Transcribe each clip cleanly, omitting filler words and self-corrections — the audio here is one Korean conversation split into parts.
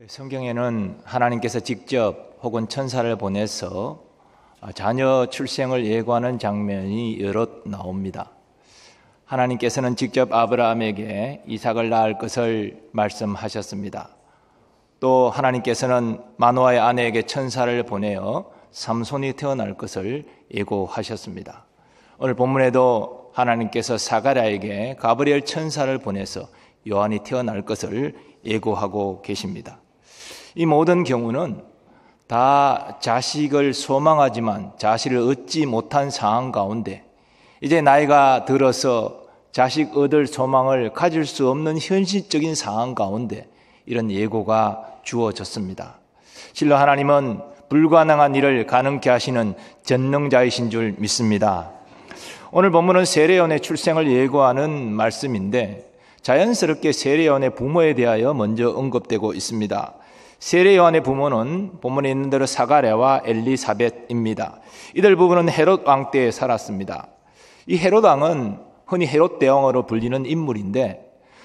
성경에는 하나님께서 직접 혹은 천사를 보내서 자녀 출생을 예고하는 장면이 여럿 나옵니다. 하나님께서는 직접 아브라함에게 이삭을 낳을 것을 말씀하셨습니다. 또 하나님께서는 마노아의 아내에게 천사를 보내어 삼손이 태어날 것을 예고하셨습니다. 오늘 본문에도 하나님께서 사가랴에게 가브리엘 천사를 보내서 요한이 태어날 것을 예고하고 계십니다. 이 모든 경우는 다 자식을 소망하지만 자식을 얻지 못한 상황 가운데 이제 나이가 들어서 자식 얻을 소망을 가질 수 없는 현실적인 상황 가운데 이런 예고가 주어졌습니다. 실로 하나님은 불가능한 일을 가능케 하시는 전능자이신 줄 믿습니다. 오늘 본문은 세례요한의 출생을 예고하는 말씀인데 자연스럽게 세례요한의 부모에 대하여 먼저 언급되고 있습니다. 세례요한의 부모는 본문에 있는 대로 사가랴와 엘리사벳입니다. 이들 부부는 헤롯 왕 때에 살았습니다. 이 헤롯 왕은 흔히 헤롯 대왕으로 불리는 인물인데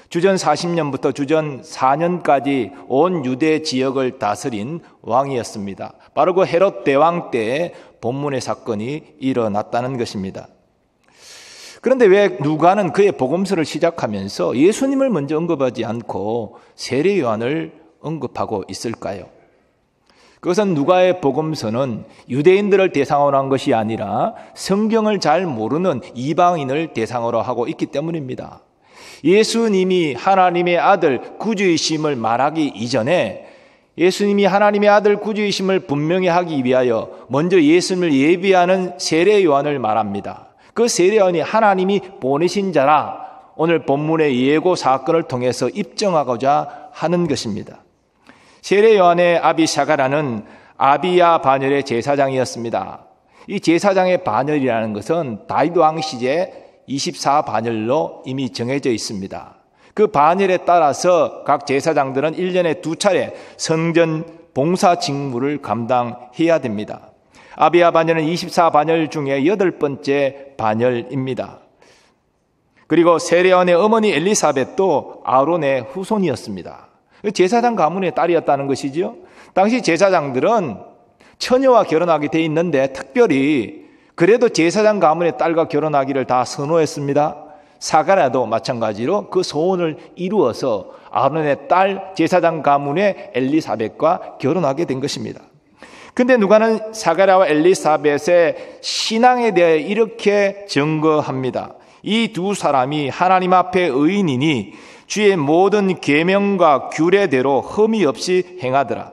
주전 40년부터 주전 4년까지 온 유대 지역을 다스린 왕이었습니다. 바로 그 헤롯 대왕 때에 본문의 사건이 일어났다는 것입니다. 그런데 왜 누가는 그의 복음서를 시작하면서 예수님을 먼저 언급하지 않고 세례요한을 언급하고 있을까요? 그것은 누가의 복음서는 유대인들을 대상으로 한 것이 아니라 성경을 잘 모르는 이방인을 대상으로 하고 있기 때문입니다. 예수님이 하나님의 아들 구주이심을 말하기 이전에 예수님이 하나님의 아들 구주이심을 분명히 하기 위하여 먼저 예수님을 예비하는 세례 요한을 말합니다. 그 세례 요한이 하나님이 보내신 자라 오늘 본문의 예고 사건을 통해서 입증하고자 하는 것입니다. 세례 요한의 아비 사가랴는 아비야 반열의 제사장이었습니다. 이 제사장의 반열이라는 것은 다윗 왕 시제 24반열로 이미 정해져 있습니다. 그 반열에 따라서 각 제사장들은 1년에 2차례 성전 봉사 직무를 감당해야 됩니다. 아비야 반열은 24반열 중에 8번째 반열입니다. 그리고 세례 요한의 어머니 엘리사벳도 아론의 후손이었습니다. 제사장 가문의 딸이었다는 것이죠. 당시 제사장들은 처녀와 결혼하게 돼 있는데 특별히 그래도 제사장 가문의 딸과 결혼하기를 다 선호했습니다. 사가랴도 마찬가지로 그 소원을 이루어서 아론의 딸 제사장 가문의 엘리사벳과 결혼하게 된 것입니다. 근데 누가는 사가랴와 엘리사벳의 신앙에 대해 이렇게 증거합니다. 이 두 사람이 하나님 앞에 의인이니 주의 모든 계명과 규례대로 흠이 없이 행하더라.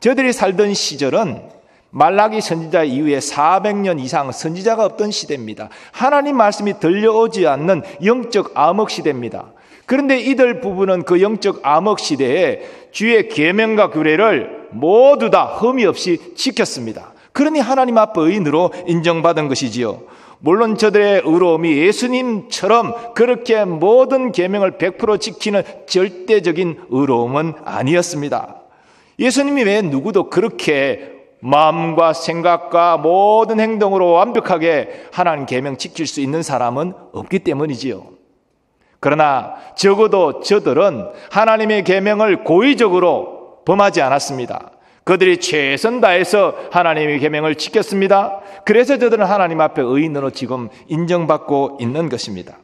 저들이 살던 시절은 말라기 선지자 이후에 400년 이상 선지자가 없던 시대입니다. 하나님 말씀이 들려오지 않는 영적 암흑 시대입니다. 그런데 이들 부부는 그 영적 암흑 시대에 주의 계명과 규례를 모두 다 흠이 없이 지켰습니다. 그러니 하나님 앞에 의인으로 인정받은 것이지요. 물론 저들의 의로움이 예수님처럼 그렇게 모든 계명을 100% 지키는 절대적인 의로움은 아니었습니다. 예수님이 왜 누구도 그렇게 마음과 생각과 모든 행동으로 완벽하게 하나님 계명 지킬 수 있는 사람은 없기 때문이지요. 그러나 적어도 저들은 하나님의 계명을 고의적으로 범하지 않았습니다. 그들이 최선 다해서 하나님의 계명을 지켰습니다. 그래서 저들은 하나님 앞에 의인으로 지금 인정받고 있는 것입니다.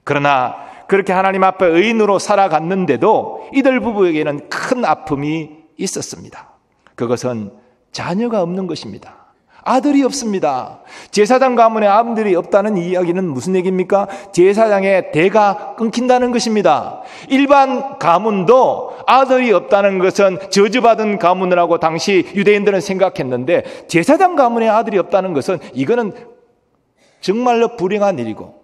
그러나 그렇게 하나님 앞에 의인으로 살아갔는데도 이들 부부에게는 큰 아픔이 있었습니다. 그것은 자녀가 없는 것입니다. 아들이 없습니다. 제사장 가문에 아들이 없다는 이야기는 무슨 얘기입니까? 제사장의 대가 끊긴다는 것입니다. 일반 가문도 아들이 없다는 것은 저주받은 가문이라고 당시 유대인들은 생각했는데 제사장 가문에 아들이 없다는 것은 이거는 정말로 불행한 일이고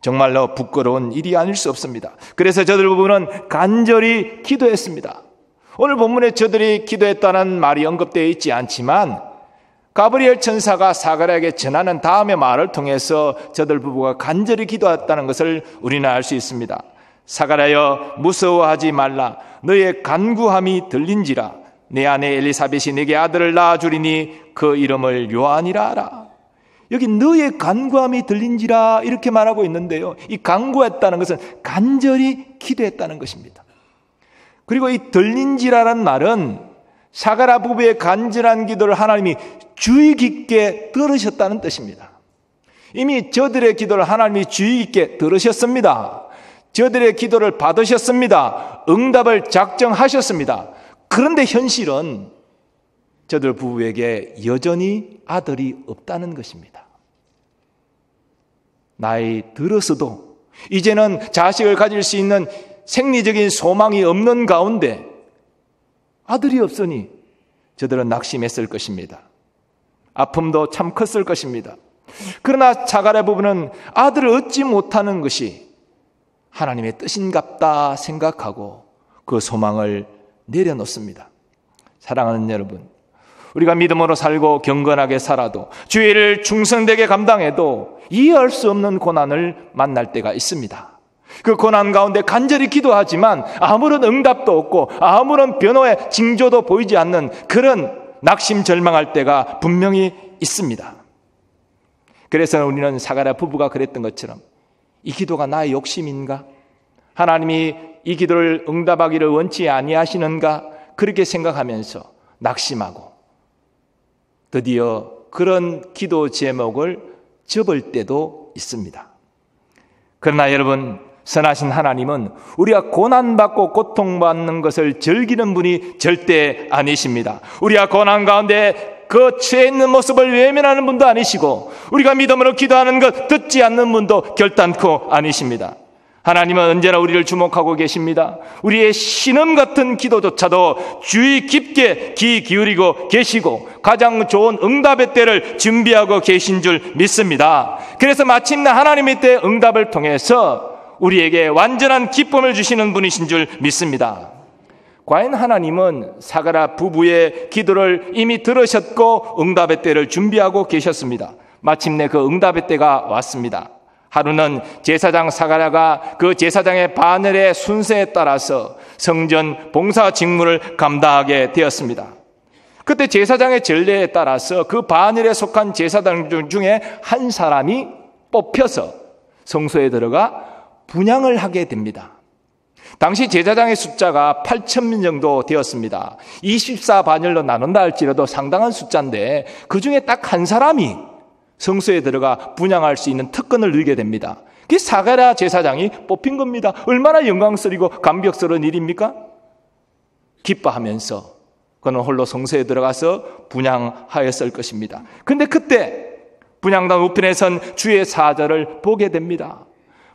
정말로 부끄러운 일이 아닐 수 없습니다. 그래서 저들 부부는 간절히 기도했습니다. 오늘 본문에 저들이 기도했다는 말이 언급되어 있지 않지만 가브리엘 천사가 사가랴에게 전하는 다음의 말을 통해서 저들 부부가 간절히 기도했다는 것을 우리는 알 수 있습니다. 사가랴여 무서워하지 말라. 너의 간구함이 들린지라. 내 아내 엘리사벳이 내게 아들을 낳아주리니 그 이름을 요한이라 하라. 여기 너의 간구함이 들린지라 이렇게 말하고 있는데요. 이 간구했다는 것은 간절히 기도했다는 것입니다. 그리고 이 들린지라는 말은 사가랴 부부의 간절한 기도를 하나님이 주의 깊게 들으셨다는 뜻입니다. 이미 저들의 기도를 하나님이 주의 깊게 들으셨습니다. 저들의 기도를 받으셨습니다. 응답을 작정하셨습니다. 그런데 현실은 저들 부부에게 여전히 아들이 없다는 것입니다. 나이 들어서도 이제는 자식을 가질 수 있는 생리적인 소망이 없는 가운데 아들이 없으니 저들은 낙심했을 것입니다. 아픔도 참 컸을 것입니다. 그러나 사가랴 부부는 아들을 얻지 못하는 것이 하나님의 뜻인갑다 생각하고 그 소망을 내려놓습니다. 사랑하는 여러분, 우리가 믿음으로 살고 경건하게 살아도 주의 일을 충성되게 감당해도 이해할 수 없는 고난을 만날 때가 있습니다. 그 고난 가운데 간절히 기도하지만 아무런 응답도 없고 아무런 변호의 징조도 보이지 않는 그런 낙심 절망할 때가 분명히 있습니다. 그래서 우리는 사가랴 부부가 그랬던 것처럼 이 기도가 나의 욕심인가? 하나님이 이 기도를 응답하기를 원치 아니하시는가? 그렇게 생각하면서 낙심하고 드디어 그런 기도 제목을 접을 때도 있습니다. 그러나 여러분, 선하신 하나님은 우리가 고난받고 고통받는 것을 즐기는 분이 절대 아니십니다. 우리가 고난 가운데 그 처해 있는 모습을 외면하는 분도 아니시고 우리가 믿음으로 기도하는 것 듣지 않는 분도 결단코 아니십니다. 하나님은 언제나 우리를 주목하고 계십니다. 우리의 신음 같은 기도조차도 주의 깊게 귀 기울이고 계시고 가장 좋은 응답의 때를 준비하고 계신 줄 믿습니다. 그래서 마침내 하나님의 때 응답을 통해서 우리에게 완전한 기쁨을 주시는 분이신 줄 믿습니다. 과연 하나님은 사가랴 부부의 기도를 이미 들으셨고 응답의 때를 준비하고 계셨습니다. 마침내 그 응답의 때가 왔습니다. 하루는 제사장 사가랴가 그 제사장의 바늘의 순서에 따라서 성전 봉사 직무를 감당하게 되었습니다. 그때 제사장의 전례에 따라서 그 바늘에 속한 제사장 중에 한 사람이 뽑혀서 성소에 들어가 분향을 하게 됩니다. 당시 제사장의 숫자가 8,000명 정도 되었습니다. 24반열로 나눈다 할지라도 상당한 숫자인데 그 중에 딱 한 사람이 성소에 들어가 분향할 수 있는 특권을 누리게 됩니다. 그게 사가랴 제사장이 뽑힌 겁니다. 얼마나 영광스러워 감격스러운 일입니까? 기뻐하면서 그는 홀로 성소에 들어가서 분향하였을 것입니다. 그런데 그때 분향단 우편에 선 주의 사자를 보게 됩니다.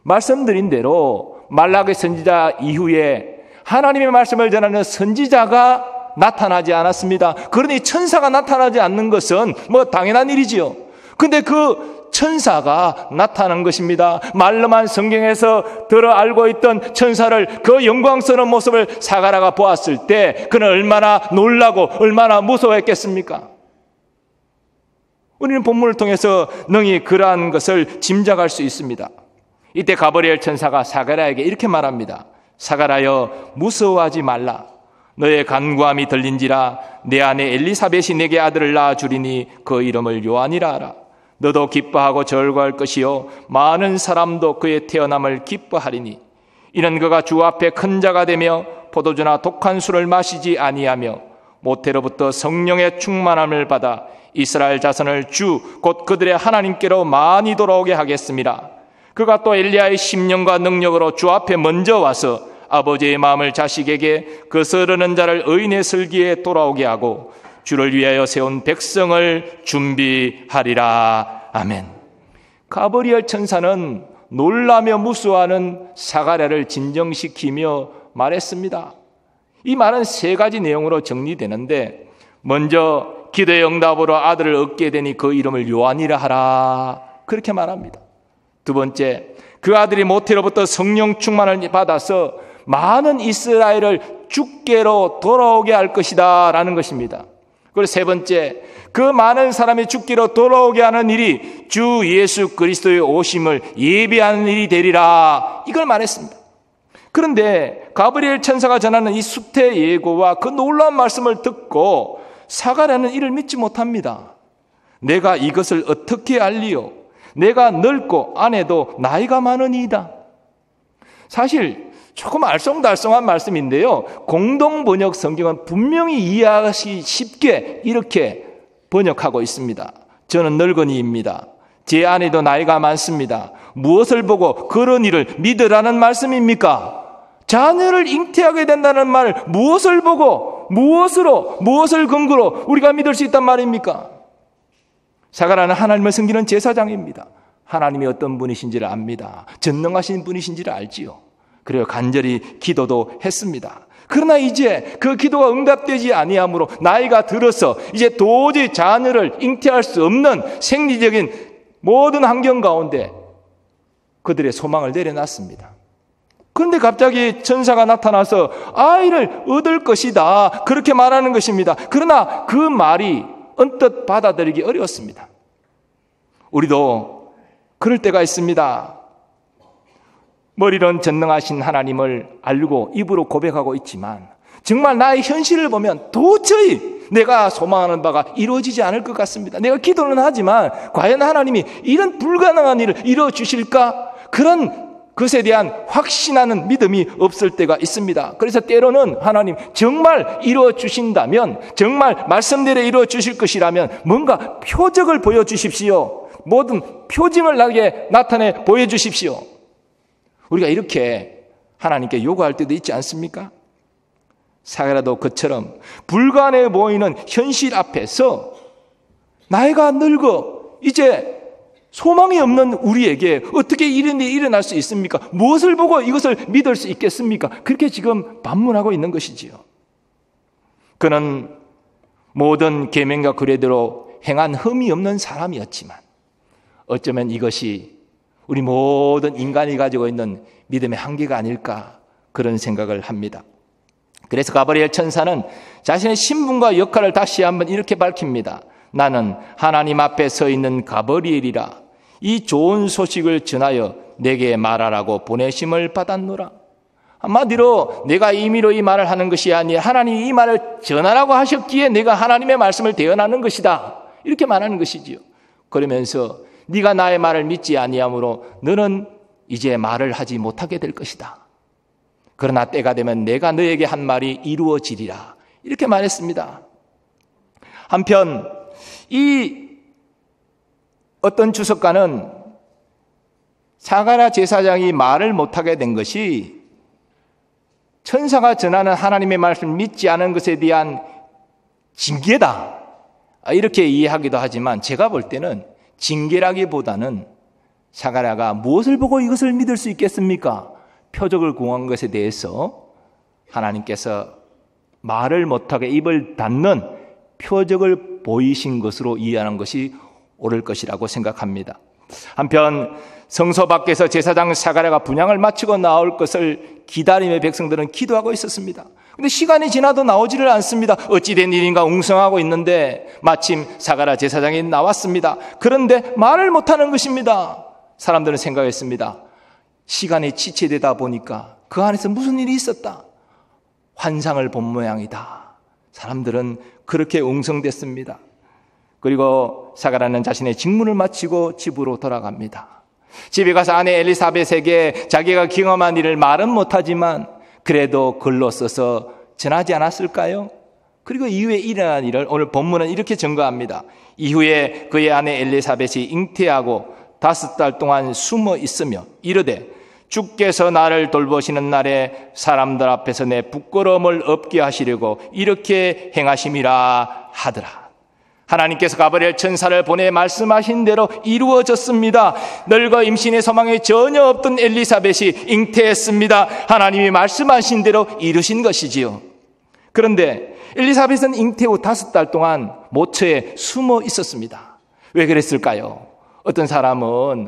말씀드린 대로 말라기 선지자 이후에 하나님의 말씀을 전하는 선지자가 나타나지 않았습니다. 그러니 천사가 나타나지 않는 것은 뭐 당연한 일이지요. 근데 그 천사가 나타난 것입니다. 말로만 성경에서 들어 알고 있던 천사를 그 영광스러운 모습을 사가랴가 보았을 때 그는 얼마나 놀라고 얼마나 무서워했겠습니까? 우리는 본문을 통해서 능히 그러한 것을 짐작할 수 있습니다. 이때 가브리엘 천사가 사가랴에게 이렇게 말합니다. 사가랴여 무서워하지 말라. 너의 간구함이 들린지라. 내 아내 엘리사벳이 내게 아들을 낳아주리니 그 이름을 요한이라 하라. 너도 기뻐하고 절거할 것이요 많은 사람도 그의 태어남을 기뻐하리니 이는 그가 주 앞에 큰 자가 되며 포도주나 독한 술을 마시지 아니하며 모태로부터 성령의 충만함을 받아 이스라엘 자손을 주 곧 그들의 하나님께로 많이 돌아오게 하겠습니다. 그가 또 엘리야의 심령과 능력으로 주 앞에 먼저 와서 아버지의 마음을 자식에게 그 서르는 자를 의인의 슬기에 돌아오게 하고 주를 위하여 세운 백성을 준비하리라. 아멘. 가브리엘 천사는 놀라며 무수하는 사가랴를 진정시키며 말했습니다. 이 말은 세 가지 내용으로 정리되는데 먼저 기도의 응답으로 아들을 얻게 되니 그 이름을 요한이라 하라. 그렇게 말합니다. 두 번째, 그 아들이 모태로부터 성령 충만을 받아서 많은 이스라엘을 주께로 돌아오게 할 것이다 라는 것입니다. 그리고 세 번째, 그 많은 사람이 주께로 돌아오게 하는 일이 주 예수 그리스도의 오심을 예비하는 일이 되리라, 이걸 말했습니다. 그런데 가브리엘 천사가 전하는 이 수태 예고와 그 놀라운 말씀을 듣고 사가랴는 이를 믿지 못합니다. 내가 이것을 어떻게 알리요? 내가 늙고 아내도 나이가 많으니이다. 사실 조금 알쏭달쏭한 말씀인데요, 공동번역 성경은 분명히 이해하기 쉽게 이렇게 번역하고 있습니다. 저는 늙은이입니다. 제 아내도 나이가 많습니다. 무엇을 보고 그런 일을 믿으라는 말씀입니까? 자녀를 잉태하게 된다는 말, 무엇을 보고, 무엇을 근거로 우리가 믿을 수 있단 말입니까? 사가랴는 하나님을 섬기는 제사장입니다. 하나님이 어떤 분이신지를 압니다. 전능하신 분이신지를 알지요. 그래서 간절히 기도도 했습니다. 그러나 이제 그 기도가 응답되지 아니하므로 나이가 들어서 이제 도저히 자녀를 잉태할 수 없는 생리적인 모든 환경 가운데 그들의 소망을 내려놨습니다. 그런데 갑자기 천사가 나타나서 아이를 얻을 것이다, 그렇게 말하는 것입니다. 그러나 그 말이 언뜻 받아들이기 어려웠습니다. 우리도 그럴 때가 있습니다. 머리로는 전능하신 하나님을 알고 입으로 고백하고 있지만 정말 나의 현실을 보면 도저히 내가 소망하는 바가 이루어지지 않을 것 같습니다. 내가 기도는 하지만 과연 하나님이 이런 불가능한 일을 이루어주실까? 그런 것에 대한 확신하는 믿음이 없을 때가 있습니다. 그래서 때로는 하나님 정말 이루어주신다면, 정말 말씀대로 이루어주실 것이라면 뭔가 표적을 보여주십시오. 모든 표징을 나게 나타내 보여주십시오. 우리가 이렇게 하나님께 요구할 때도 있지 않습니까? 사가랴도 그처럼 불가능해 보이는 현실 앞에서 나이가 늙어 이제 소망이 없는 우리에게 어떻게 이런 일이 일어날 수 있습니까? 무엇을 보고 이것을 믿을 수 있겠습니까? 그렇게 지금 반문하고 있는 것이지요. 그는 모든 계명과 규례대로 행한 흠이 없는 사람이었지만 어쩌면 이것이 우리 모든 인간이 가지고 있는 믿음의 한계가 아닐까, 그런 생각을 합니다. 그래서 가브리엘 천사는 자신의 신분과 역할을 다시 한번 이렇게 밝힙니다. 나는 하나님 앞에 서 있는 가브리엘이라. 이 좋은 소식을 전하여 내게 말하라고 보내심을 받았노라. 한마디로 내가 임의로 이 말을 하는 것이 아니라 하나님이 이 말을 전하라고 하셨기에 내가 하나님의 말씀을 대언하는 것이다, 이렇게 말하는 것이지요. 그러면서 네가 나의 말을 믿지 아니하므로 너는 이제 말을 하지 못하게 될 것이다. 그러나 때가 되면 내가 너에게 한 말이 이루어지리라, 이렇게 말했습니다. 한편 이 어떤 주석가는 사가랴 제사장이 말을 못하게 된 것이 천사가 전하는 하나님의 말씀을 믿지 않은 것에 대한 징계다, 이렇게 이해하기도 하지만 제가 볼 때는 징계라기보다는 사가랴가 무엇을 보고 이것을 믿을 수 있겠습니까? 표적을 구한 것에 대해서 하나님께서 말을 못하게 입을 닫는 표적을 보이신 것으로 이해하는 것이 옳을 것이라고 생각합니다. 한편 성소 밖에서 제사장 사가랴가 분향을 마치고 나올 것을 기다림의 백성들은 기도하고 있었습니다. 그런데 시간이 지나도 나오지를 않습니다. 어찌된 일인가 웅성하고 있는데 마침 사가랴 제사장이 나왔습니다. 그런데 말을 못하는 것입니다. 사람들은 생각했습니다. 시간이 지체되다 보니까 그 안에서 무슨 일이 있었다, 환상을 본 모양이다. 사람들은 그렇게 웅성됐습니다. 그리고 사가랴는 자신의 직무를 마치고 집으로 돌아갑니다. 집에 가서 아내 엘리사벳에게 자기가 경험한 일을 말은 못하지만 그래도 글로 써서 전하지 않았을까요? 그리고 이후에 일어난 일을 오늘 본문은 이렇게 증거합니다. 이후에 그의 아내 엘리사벳이 잉태하고 5달 동안 숨어 있으며 이르되 주께서 나를 돌보시는 날에 사람들 앞에서 내 부끄러움을 없게 하시려고 이렇게 행하심이라 하더라. 하나님께서 가브리엘 천사를 보내 말씀하신 대로 이루어졌습니다. 늙어 임신의 소망이 전혀 없던 엘리사벳이 잉태했습니다. 하나님이 말씀하신 대로 이루신 것이지요. 그런데 엘리사벳은 잉태 후 5달 동안 모처에 숨어 있었습니다. 왜 그랬을까요? 어떤 사람은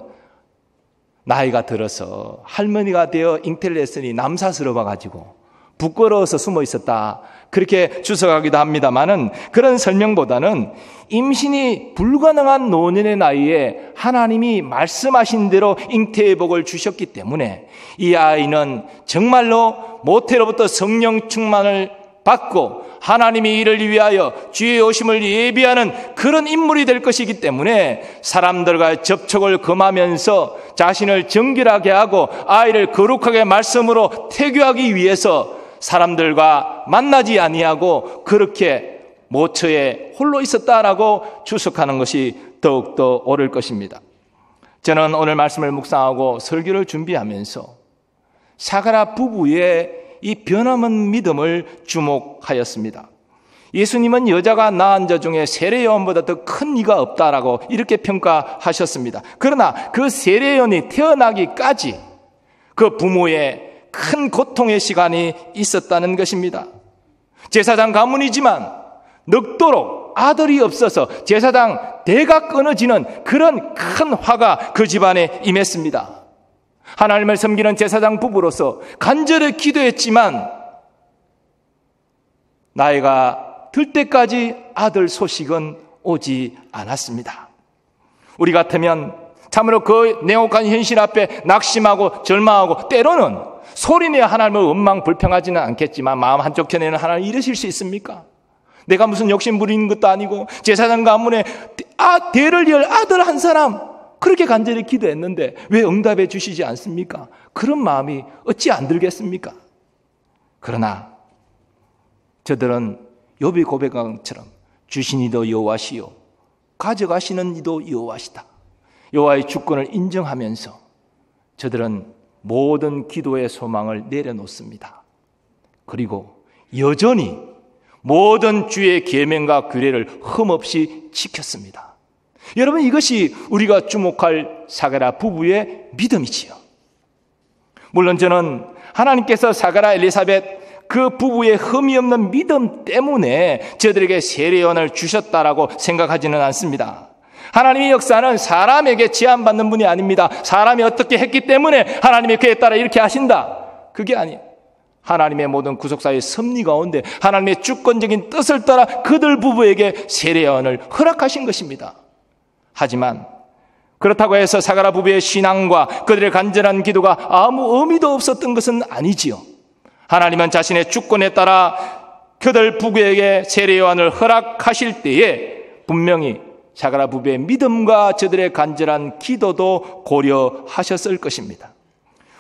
나이가 들어서 할머니가 되어 잉태를 했으니 남사스러워가지고 부끄러워서 숨어 있었다, 그렇게 주석하기도 합니다만은 그런 설명보다는 임신이 불가능한 노년의 나이에 하나님이 말씀하신 대로 잉태의 복을 주셨기 때문에 이 아이는 정말로 모태로부터 성령 충만을 받고 하나님이 이를 위하여 주의 오심을 예비하는 그런 인물이 될 것이기 때문에 사람들과 접촉을 금하면서 자신을 정결하게 하고 아이를 거룩하게 말씀으로 태교하기 위해서 사람들과 만나지 아니하고 그렇게 모처에 홀로 있었다라고 추석하는 것이 더욱더 옳을 것입니다. 저는 오늘 말씀을 묵상하고 설교를 준비하면서 사가랴 부부의 이 변함없는 믿음을 주목하였습니다. 예수님은 여자가 낳은 자 중에 세례요한보다 더 큰 이가 없다라고 이렇게 평가하셨습니다. 그러나 그 세례요한이 태어나기까지 그 부모의 큰 고통의 시간이 있었다는 것입니다. 제사장 가문이지만 늙도록 아들이 없어서 제사장 대가 끊어지는 그런 큰 화가 그 집안에 임했습니다. 하나님을 섬기는 제사장 부부로서 간절히 기도했지만 나이가 들 때까지 아들 소식은 오지 않았습니다. 우리 같으면 참으로 그 냉혹한 현실 앞에 낙심하고 절망하고 때로는 소리내어 하나님을 원망불평하지는 않겠지만 마음 한쪽편에는 하나님 이러실 수 있습니까? 내가 무슨 욕심 부리는 것도 아니고 제사장 가문에 대를 이을 아들 한 사람 그렇게 간절히 기도했는데 왜 응답해 주시지 않습니까? 그런 마음이 어찌 안 들겠습니까? 그러나 저들은 욥이 고백한 것처럼 주신 이도 여호와시요 가져가시는 이도 여호와시다. 여호와의 주권을 인정하면서 저들은 모든 기도의 소망을 내려놓습니다. 그리고 여전히 모든 주의 계명과 규례를 흠없이 지켰습니다. 여러분, 이것이 우리가 주목할 사가랴 부부의 믿음이지요. 물론 저는 하나님께서 사가랴 엘리사벳 그 부부의 흠이 없는 믿음 때문에 저들에게 세례요한을 주셨다라고 생각하지는 않습니다. 하나님의 역사는 사람에게 제한받는 분이 아닙니다. 사람이 어떻게 했기 때문에 하나님이 그에 따라 이렇게 하신다. 그게 아니에요. 하나님의 모든 구속사의 섭리 가운데 하나님의 주권적인 뜻을 따라 그들 부부에게 세례요한을 허락하신 것입니다. 하지만 그렇다고 해서 사가랴 부부의 신앙과 그들의 간절한 기도가 아무 의미도 없었던 것은 아니지요. 하나님은 자신의 주권에 따라 그들 부부에게 세례요한을 허락하실 때에 분명히 사가랴 부부의 믿음과 저들의 간절한 기도도 고려하셨을 것입니다.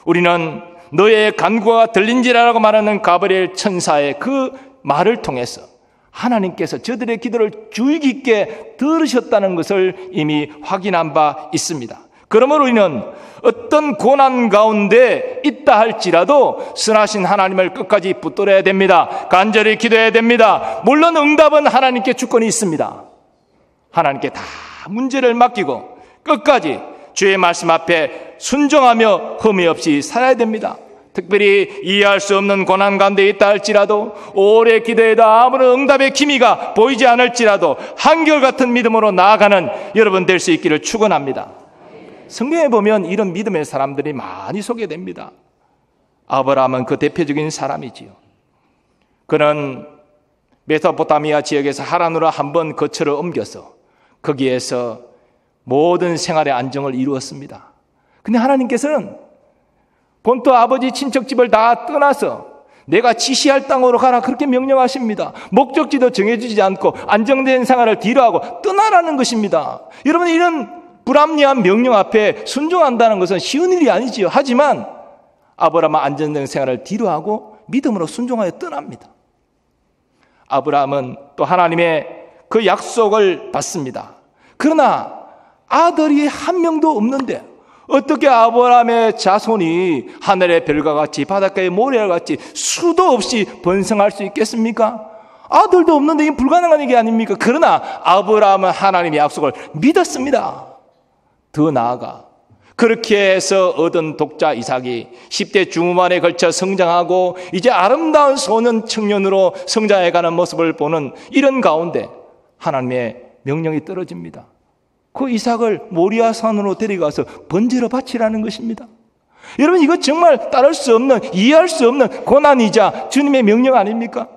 우리는 너의 간구가 들린지라라고 말하는 가브리엘 천사의 그 말을 통해서 하나님께서 저들의 기도를 주의 깊게 들으셨다는 것을 이미 확인한 바 있습니다. 그러므로 우리는 어떤 고난 가운데 있다 할지라도 선하신 하나님을 끝까지 붙들어야 됩니다. 간절히 기도해야 됩니다. 물론 응답은 하나님께 주권이 있습니다. 하나님께 다 문제를 맡기고 끝까지 주의 말씀 앞에 순종하며 흠이 없이 살아야 됩니다. 특별히 이해할 수 없는 고난 가운데 있다 할지라도 오래 기도해도 아무런 응답의 기미가 보이지 않을지라도 한결같은 믿음으로 나아가는 여러분 될 수 있기를 축원합니다. 성경에 보면 이런 믿음의 사람들이 많이 소개됩니다. 아브라함은 그 대표적인 사람이지요. 그는 메소포타미아 지역에서 하란으로 한번 거처를 옮겨서 거기에서 모든 생활의 안정을 이루었습니다. 근데 하나님께서는 본토 아버지 친척집을 다 떠나서 내가 지시할 땅으로 가라 그렇게 명령하십니다. 목적지도 정해주지 않고 안정된 생활을 뒤로하고 떠나라는 것입니다. 여러분, 이런 불합리한 명령 앞에 순종한다는 것은 쉬운 일이 아니지요. 하지만 아브라함은 안정된 생활을 뒤로하고 믿음으로 순종하여 떠납니다. 아브라함은 또 하나님의 그 약속을 받습니다. 그러나 아들이 한 명도 없는데 어떻게 아브라함의 자손이 하늘의 별과 같이 바닷가의 모래와 같이 수도 없이 번성할 수 있겠습니까? 아들도 없는데 이게 불가능한 얘기 아닙니까? 그러나 아브라함은 하나님의 약속을 믿었습니다. 더 나아가 그렇게 해서 얻은 독자 이삭이 10대 중후반에 걸쳐 성장하고 이제 아름다운 소년 청년으로 성장해가는 모습을 보는 이런 가운데 하나님의 명령이 떨어집니다. 그 이삭을 모리아 산으로 데려가서 번제로 바치라는 것입니다. 여러분, 이거 정말 따를 수 없는, 이해할 수 없는 고난이자 주님의 명령 아닙니까?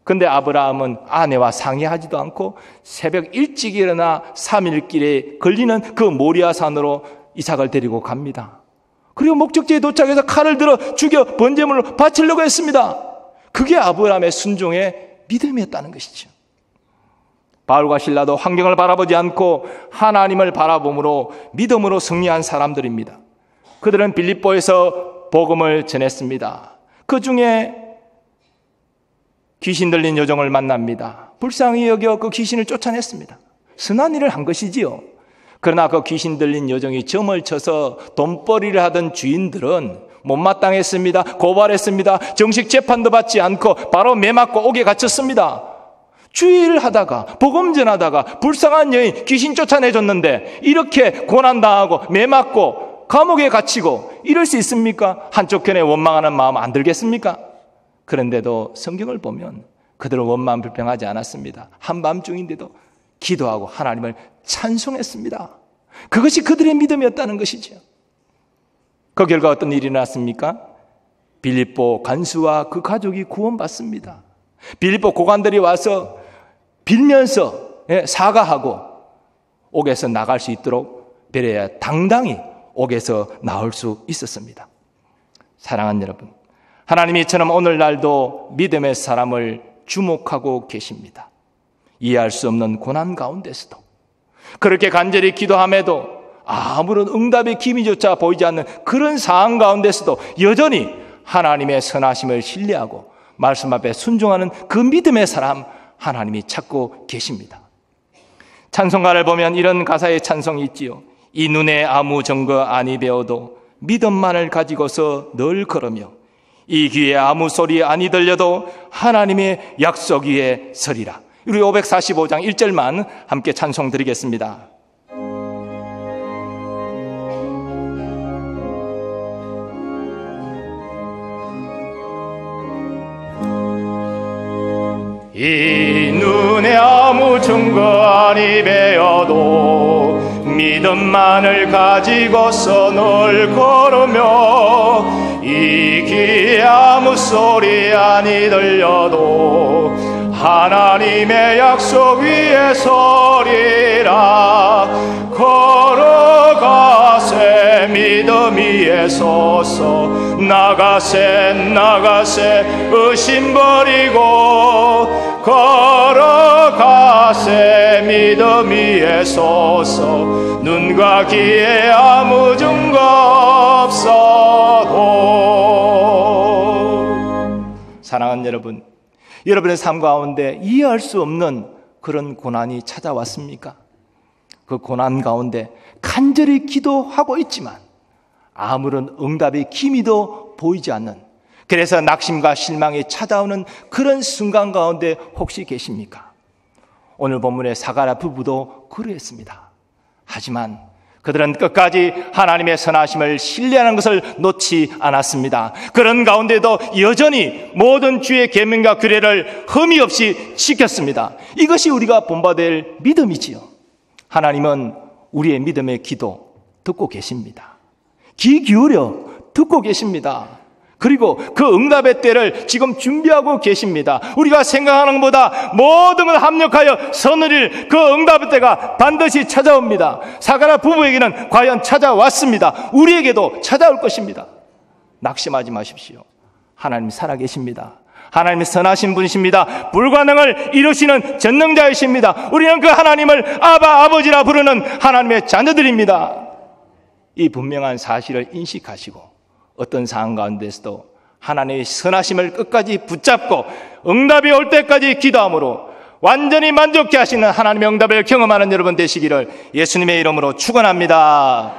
근데 아브라함은 아내와 상의하지도 않고 새벽 일찍 일어나 3일길에 걸리는 그 모리아 산으로 이삭을 데리고 갑니다. 그리고 목적지에 도착해서 칼을 들어 죽여 번제물로 바치려고 했습니다. 그게 아브라함의 순종의 믿음이었다는 것이죠. 바울과 실라도 환경을 바라보지 않고 하나님을 바라봄으로 믿음으로 승리한 사람들입니다. 그들은 빌립보에서 복음을 전했습니다. 그 중에 귀신 들린 여종을 만납니다. 불쌍히 여겨 그 귀신을 쫓아냈습니다. 선한 일을 한 것이지요. 그러나 그 귀신 들린 여종이 점을 쳐서 돈벌이를 하던 주인들은 못마땅했습니다. 고발했습니다. 정식 재판도 받지 않고 바로 매맞고 옥에 갇혔습니다. 주의를 하다가 복음 전하다가 불쌍한 여인 귀신 쫓아내줬는데 이렇게 고난당하고 매맞고 감옥에 갇히고 이럴 수 있습니까? 한쪽 편에 원망하는 마음 안 들겠습니까? 그런데도 성경을 보면 그들은 원망 불평하지 않았습니다. 한밤중인데도 기도하고 하나님을 찬송했습니다. 그것이 그들의 믿음이었다는 것이죠. 그 결과 어떤 일이 났습니까? 빌립보 간수와 그 가족이 구원받습니다. 빌립보 고관들이 와서 빌면서 사과하고 옥에서 나갈 수 있도록 배려야 당당히 옥에서 나올 수 있었습니다. 사랑하는 여러분, 하나님이 이처럼 오늘날도 믿음의 사람을 주목하고 계십니다. 이해할 수 없는 고난 가운데서도 그렇게 간절히 기도함에도 아무런 응답의 기미조차 보이지 않는 그런 상황 가운데서도 여전히 하나님의 선하심을 신뢰하고 말씀 앞에 순종하는 그 믿음의 사람 하나님이 찾고 계십니다. 찬송가를 보면 이런 가사의 찬송이 있지요. 이 눈에 아무 증거 아니 배워도 믿음만을 가지고서 늘 걸으며 이 귀에 아무 소리 아니 들려도 하나님의 약속 위에 서리라. 우리 545장 1절만 함께 찬송 드리겠습니다. 이 눈에 아무 증거 아니 배어도 믿음만을 가지고서 늘 걸으며 이 귀에 아무 소리 아니 들려도 하나님의 약속 위에 서리라. 걸어가세 믿음 위에 서서 나가세 의심 버리고 걸어가세 믿음 위에 서서 눈과 귀에 아무 증거 없어도. 사랑하는 여러분, 여러분의 삶 가운데 이해할 수 없는 그런 고난이 찾아왔습니까? 그 고난 가운데 간절히 기도하고 있지만 아무런 응답의 기미도 보이지 않는, 그래서 낙심과 실망이 찾아오는 그런 순간 가운데 혹시 계십니까? 오늘 본문의 사가랴 부부도 그러했습니다. 하지만 그들은 끝까지 하나님의 선하심을 신뢰하는 것을 놓지 않았습니다. 그런 가운데도 여전히 모든 주의 계명과 규례를 흠이 없이 지켰습니다. 이것이 우리가 본받을 믿음이지요. 하나님은 우리의 믿음의 기도 듣고 계십니다. 귀 기울여 듣고 계십니다. 그리고 그 응답의 때를 지금 준비하고 계십니다. 우리가 생각하는 것보다 모든 걸 합력하여 서늘일 그 응답의 때가 반드시 찾아옵니다. 사가랴 부부에게는 과연 찾아왔습니다. 우리에게도 찾아올 것입니다. 낙심하지 마십시오. 하나님 살아계십니다. 하나님이 선하신 분이십니다. 불가능을 이루시는 전능자이십니다. 우리는 그 하나님을 아버지라 부르는 하나님의 자녀들입니다. 이 분명한 사실을 인식하시고 어떤 상황 가운데서도 하나님의 선하심을 끝까지 붙잡고 응답이 올 때까지 기도함으로 완전히 만족케 하시는 하나님의 응답을 경험하는 여러분 되시기를 예수님의 이름으로 축원합니다.